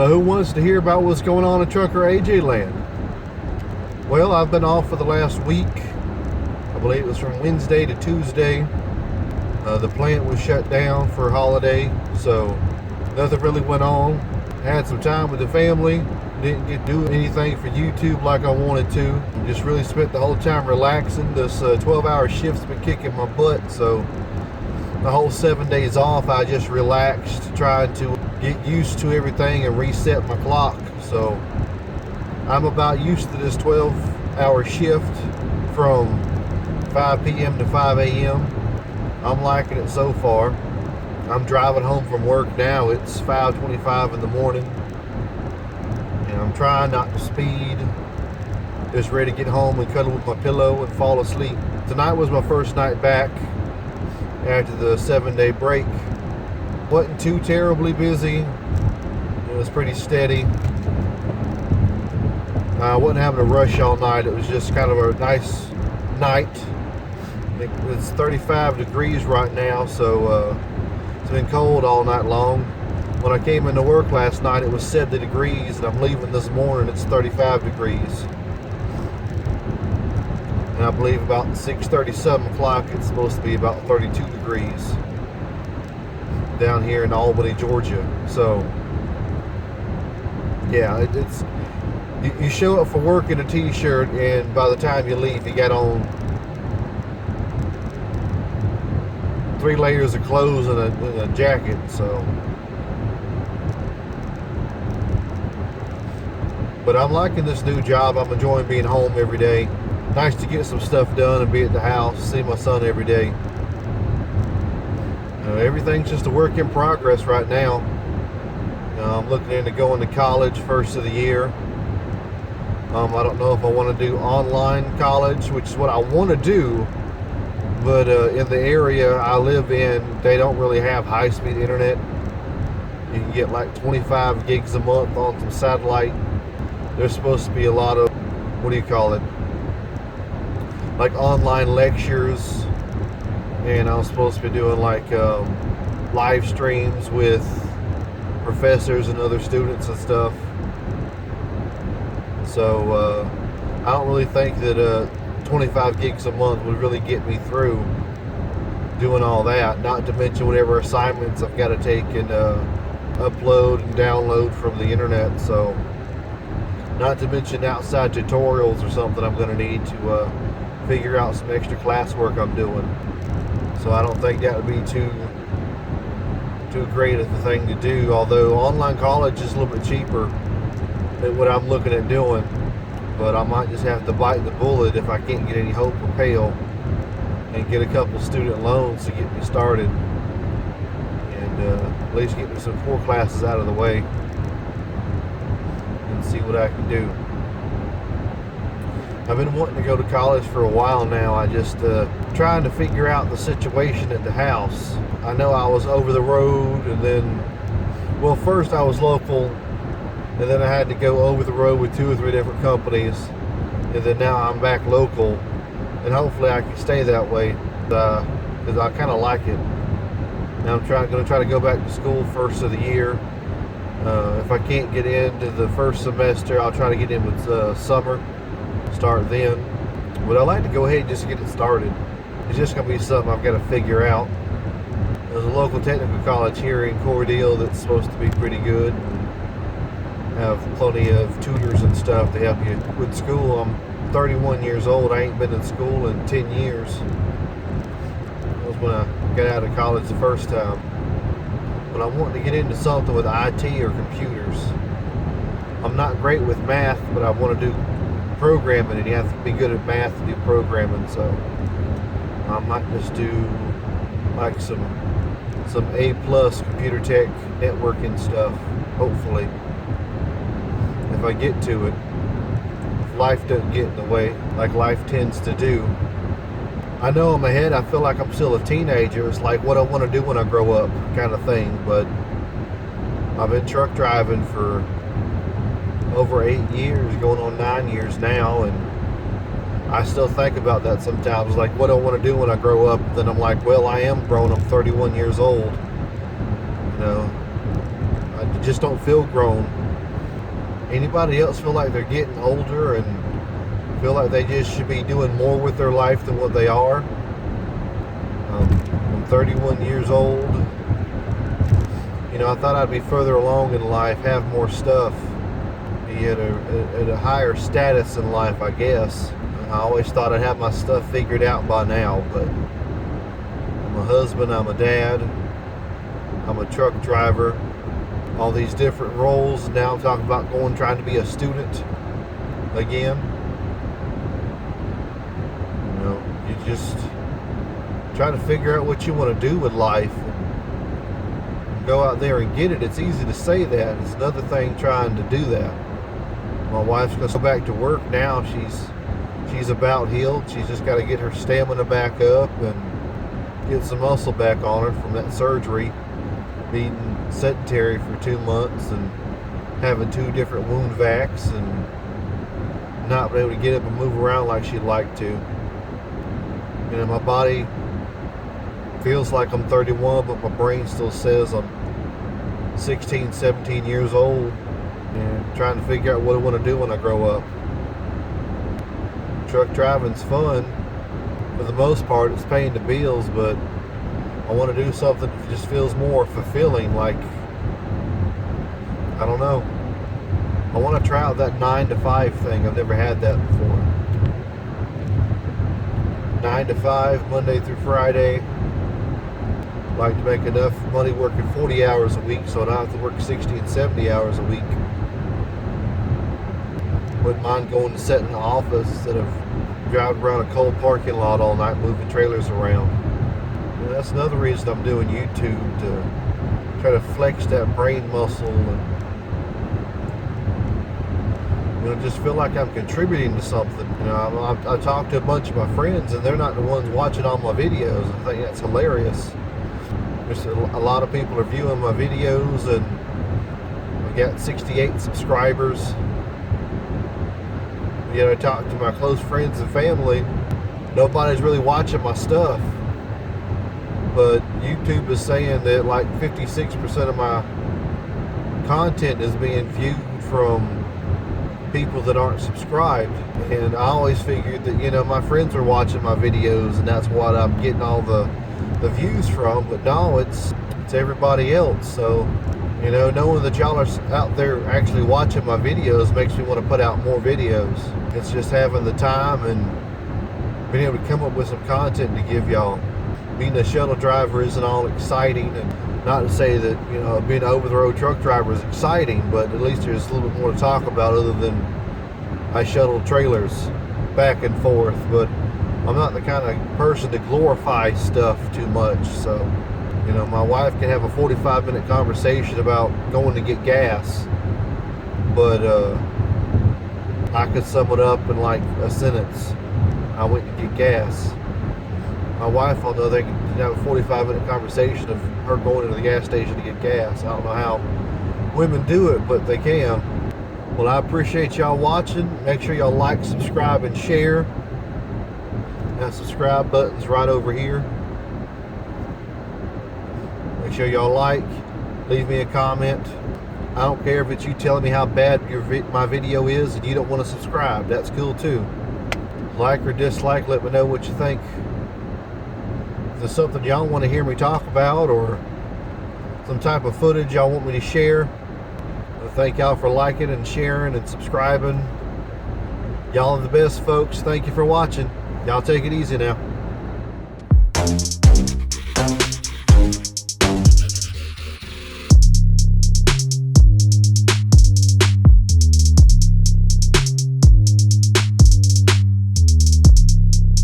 So who wants to hear about what's going on in Trucker AJ land? Well, I've been off for the last week. I believe it was from Wednesday to Tuesday. The plant was shut down for a holiday, so nothing really went on. Had some time with the family. Didn't get to do anything for YouTube like I wanted to. Just really spent the whole time relaxing. This 12-hour shift's been kicking my butt, so the whole 7 days off, I just relaxed, trying to get used to everything and reset my clock. So I'm about used to this 12-hour shift from 5 p.m. to 5 a.m. I'm liking it so far. I'm driving home from work now. It's 5:25 in the morning. And I'm trying not to speed. Just ready to get home and cuddle with my pillow and fall asleep. Tonight was my first night back after the 7-day break. Wasn't too terribly busy. It was pretty steady. I wasn't having a rush all night. It was just kind of a nice night. It's 35 degrees right now, so it's been cold all night long. When I came into work last night, it was 70 degrees, and I'm leaving this morning, it's 35 degrees. And I believe about 6:30, 7 o'clock, it's supposed to be about 32 degrees down here in Albany, Georgia. So, yeah, it's you show up for work in a t-shirt, and by the time you leave, you got on 3 layers of clothes and a jacket. So, but I'm liking this new job. I'm enjoying being home every day. Nice to get some stuff done and be at the house, see my son every day. Everything's just a work in progress right now. I'm looking into going to college first of the year. I don't know if I want to do online college, which is what I want to do. But in the area I live in, they don't really have high-speed internet. You can get like 25 gigs a month on some satellite. There's supposed to be a lot of, what do you call it, like online lectures. And I was supposed to be doing like live streams with professors and other students and stuff. So I don't really think that 25 gigs a month would really get me through doing all that, not to mention whatever assignments I've got to take and upload and download from the internet. So, not to mention outside tutorials or something I'm going to need to figure out some extra classwork I'm doing. So I don't think that would be too great of a thing to do, although online college is a little bit cheaper than what I'm looking at doing. But I might just have to bite the bullet if I can't get any hope or pale and get a couple student loans to get me started, and at least get me some core classes out of the way and see what I can do. I've been wanting to go to college for a while now. I just trying to figure out the situation at the house. I know I was over the road, and then, well, first I was local, and then I had to go over the road with 2 or 3 different companies, and then now I'm back local, and hopefully I can stay that way, because I kind of like it. Now I'm going to try to go back to school first of the year. If I can't get into the first semester, I'll try to get in with summer, start then. But I like to go ahead and just get it started. It's just going to be something I've got to figure out. There's a local technical college here in Cordele that's supposed to be pretty good. Have plenty of tutors and stuff to help you with school. I'm 31 years old. I ain't been in school in 10 years. That was when I got out of college the first time. But I'm wanting to get into something with IT or computers. I'm not great with math, but I want to do programming, and you have to be good at math to do programming. So I might just do like some A+ computer tech networking stuff, hopefully, if I get to it. If life doesn't get in the way, like life tends to do. I know in my head I feel like I'm still a teenager. It's like what I want to do when I grow up kind of thing. But I've been truck driving for over 8 years, going on 9 years now, and I still think about that sometimes, like what I want to do when I grow up. Then I'm like, well, I am grown. I'm 31 years old. You know, You just don't feel grown. Anybody else feel like they're getting older and feel like they just should be doing more with their life than what they are? I'm 31 years old. You know, I thought I'd be further along in life, have more stuff, be at a higher status in life, I guess. I always thought I'd have my stuff figured out by now, but I'm a husband, I'm a dad, I'm a truck driver, all these different roles. Now I'm talking about trying to be a student again. You know, you just try to figure out what you want to do with life and go out there and get it. It's easy to say that. It's another thing trying to do that. My wife's going to go back to work now. She's about healed. She's just got to get her stamina back up and get some muscle back on her from that surgery, being sedentary for 2 months and having 2 different wound vacs and not being able to get up and move around like she'd like to. You know, my body feels like I'm 31, but my brain still says I'm 16, 17 years old and trying to figure out what I want to do when I grow up. Truck driving's fun. For the most part, it's paying the bills, but I want to do something that just feels more fulfilling. Like, I don't know, I want to try out that 9 to 5 thing. I've never had that before. 9 to 5, Monday through Friday. Like to make enough money working 40 hours a week so I don't have to work 60 and 70 hours a week. Wouldn't mind going to sit in the office instead of driving around a cold parking lot all night moving trailers around. You know, that's another reason I'm doing YouTube, to try to flex that brain muscle and, you know, just feel like I'm contributing to something. You know, I talked to a bunch of my friends and they're not the ones watching all my videos. I think that's hilarious. Just a lot of people are viewing my videos, and we got 68 subscribers. Yet I talk to my close friends and family, nobody's really watching my stuff. But YouTube is saying that like 56% of my content is being viewed from people that aren't subscribed. And I always figured that, you know, my friends are watching my videos and that's what I'm getting all the views from, but no, it's everybody else. So, you know, knowing that y'all are out there actually watching my videos makes me want to put out more videos. It's just having the time and being able to come up with some content to give y'all. Being a shuttle driver isn't all exciting, and not to say that, you know, being an over-the-road truck driver is exciting, but at least there's a little bit more to talk about other than I shuttle trailers back and forth. But I'm not the kind of person to glorify stuff too much. So, you know, my wife can have a 45-minute conversation about going to get gas, but I could sum it up in like a sentence. I went to get gas. My wife, although they can have a 45-minute conversation of her going into the gas station to get gas. I don't know how women do it, but they can. Well, I appreciate y'all watching. Make sure y'all like, subscribe, and share. That subscribe button's right over here. Make sure y'all like, leave me a comment. I don't care if it's you telling me how bad my video is and you don't want to subscribe. That's cool too. Like or dislike, let me know what you think. If there's something y'all want to hear me talk about or some type of footage y'all want me to share, thank y'all for liking and sharing and subscribing. Y'all are the best, folks. Thank you for watching. Y'all take it easy now.